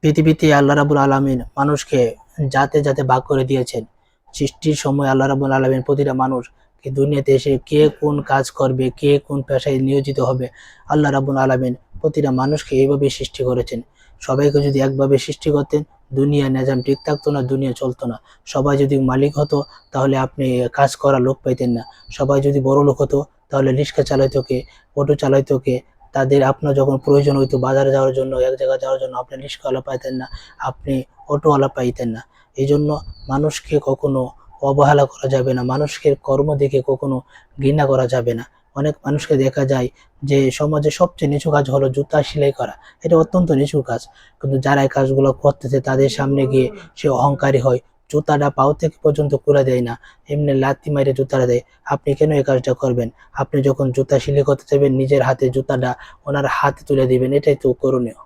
পৃথিবীতে আল্লাহ রাব্বুল আলামিন মানুষকে জাতে জাতে ভাগ করে দিয়েছেন। সৃষ্টির সময় আল্লাহ রাব্বুল আলামিন প্রতিটা মানুষকে দুনিয়াতে এসে কে কোন কাজ করবে, কে কোন পেশায় নিয়োজিত হবে, আল্লাহ রাব্বুল আলামিন প্রতিটা মানুষকে এইভাবে সৃষ্টি করেছেন। সবাইকে যদি একভাবে সৃষ্টি করতেন, দুনিয়া নিজাম ঠিক থাকতো না, দুনিয়া চলতো না। সবাই যদি মালিক হতো তাহলে আপনি কাজ করার লোক পাইতেন না। সবাই যদি বড় লোক হতো তাহলে রিক্সা চালাইতো কে, অটো চালাইতো কে, তাদের আপনার যখন প্রয়োজন হইতো বাজারে যাওয়ার জন্য, এক জায়গায় যাওয়ার জন্য, আপনি রিক্সাওয়ালা পাইতেন না, আপনি অটোওয়ালা পাইতেন না। এই জন্য মানুষকে কখনো অবহেলা করা যাবে না, মানুষকে কর্ম দেখে কখনো ঘৃণা করা যাবে না। অনেক মানুষকে দেখা যায় যে সমাজে সবচেয়ে নিচু কাজ হলো জুতা সেলাই করা। এটা অত্যন্ত নিচু কাজ, কিন্তু যারা এই কাজগুলো করতেছে তাদের সামনে গিয়ে সে অহংকারী হয়, জুতাটা পাও থেকে পর্যন্ত খুলে দেয় না, এমনি লাথি মাইরে জুতাটা দেয়। আপনি কেন এই কাজটা করবেন? আপনি যখন জুতা সেলাই করতে যাবেন নিজের হাতে জুতাটা ওনার হাতে তুলে দিবেন, এটাই তো করণীয়।